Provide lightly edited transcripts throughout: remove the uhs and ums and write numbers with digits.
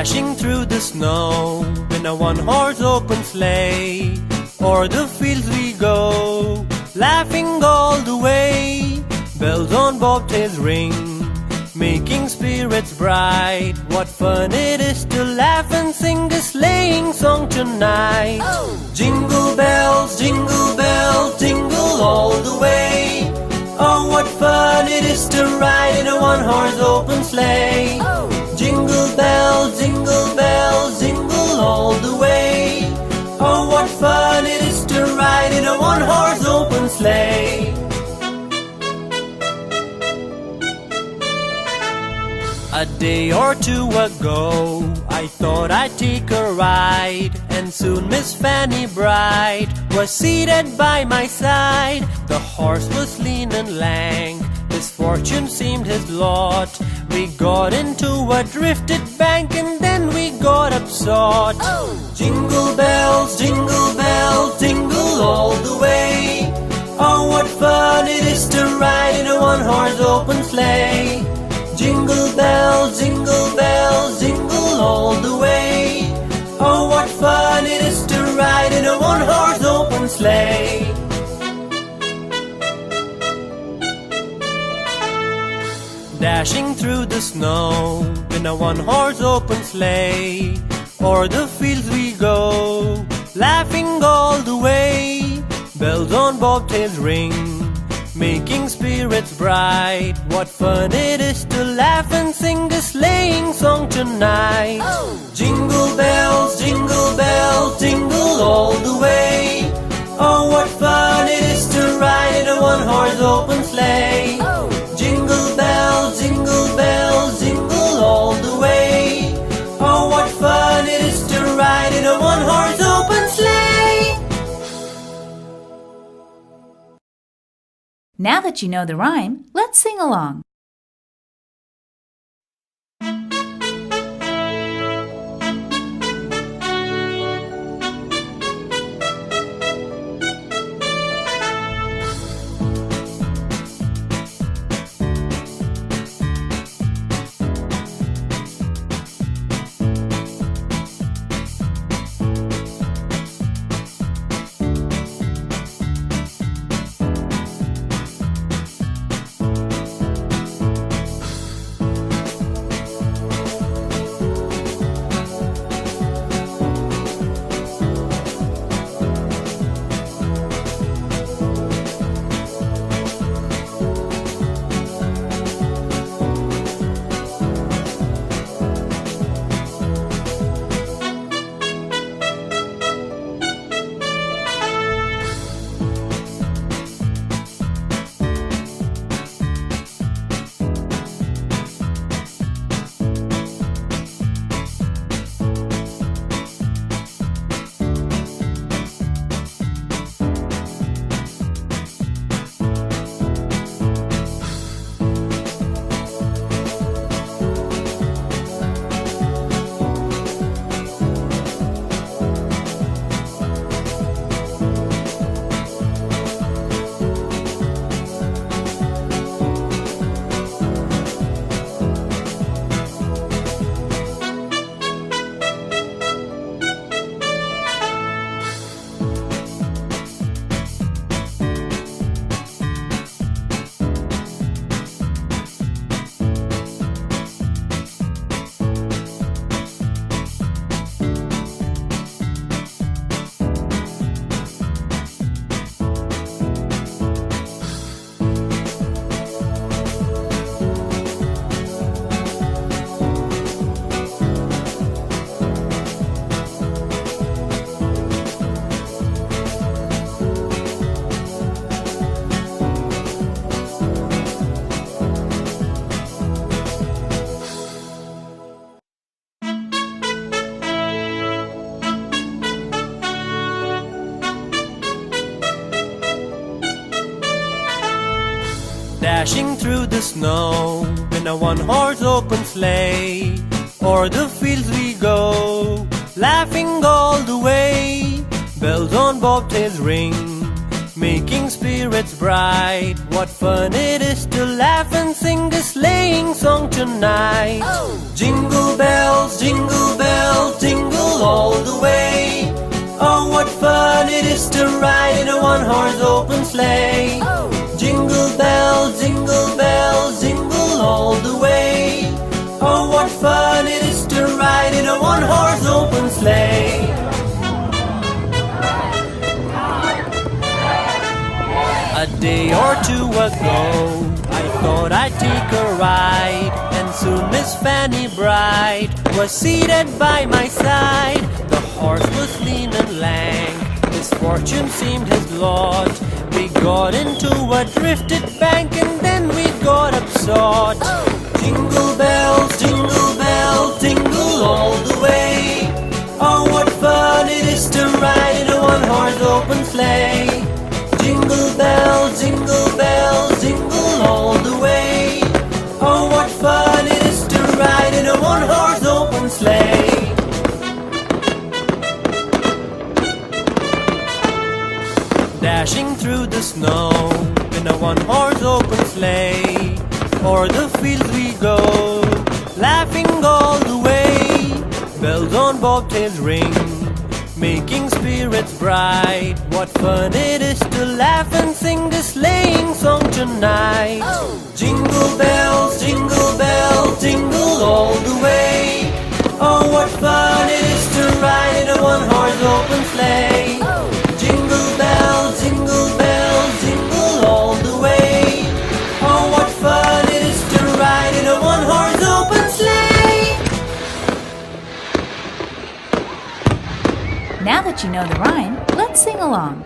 Dashing through the snow in a one-horse open sleigh. O'er the fields we go, laughing all the way. Bells on bobtails ring, making spirits bright. What fun it is to laugh and sing a sleighing song tonight. Oh! Jingle bells, jingle all the way. Oh, what fun it is to ride in a one-horse open sleigh. Oh! Jingle bells, jingle all the way. Oh, what fun it is to ride in a one-horse open sleigh. A day or two ago, I thought I'd take a ride, and soon Miss Fanny Bright was seated by my side. The horse was lean and lank, misfortune seemed his lot. We got into a drifted bank and then we got upsot. Oh! Jingle bells, jingle all the way. Oh, what fun it is to ride in a one-horse open sleigh. Jingle bells, jingle all the way. Oh, what fun it is to ride in a one-horse open sleigh. Dashing through the snow in a one-horse open sleigh. O'er the fields we go, laughing all the way. Bells on bobtails ring, making spirits bright. What fun it is to laugh and sing a sleighing song tonight. Oh! Jingle bells, jingle all the way. Oh, what fun it is to ride in a one-horse open sleigh. Oh! Jingle bells, jingle all the way. Oh, what fun it is to ride in a one-horse open sleigh. Now that you know the rhyme, let's sing along. Dashing through the snow in a one-horse open sleigh. O'er the fields we go, laughing all the way. Bells on bobtails ring, making spirits bright. What fun it is to laugh and sing a sleighing song tonight. Jingle bells, jingle all the way. Oh, what fun it is to ride in a one-horse open sleigh. Jingle bells, jingle all the way. Oh, what fun it is to ride in a one-horse open sleigh. A day or two ago, I thought I'd take a ride, and soon Miss Fanny Bright was seated by my side. The horse was lean and lank, his fortune seemed his lot. We got into a drifted bank, and then we got upset. Jingle bells, jingle all the way. Oh, what fun it is to ride in a one-horse open sleigh. Jingle bells, jingle all the way. Oh, what fun it is to ride in a one-horse open sleigh. Dashing through the snow in a one-horse open sleigh. O'er the fields we go, laughing all the way. Bells on bobtails ring, making spirits bright. What fun it is to laugh and sing a sleighing song tonight. Jingle bells, jingle all the way. Oh, what fun it is to ride in a one-horse open sleigh. Jingle bells, jingle all the way. Oh, what fun it is to ride in a one-horse open sleigh. Now that you know the rhyme, let's sing along.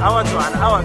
أوى جوانا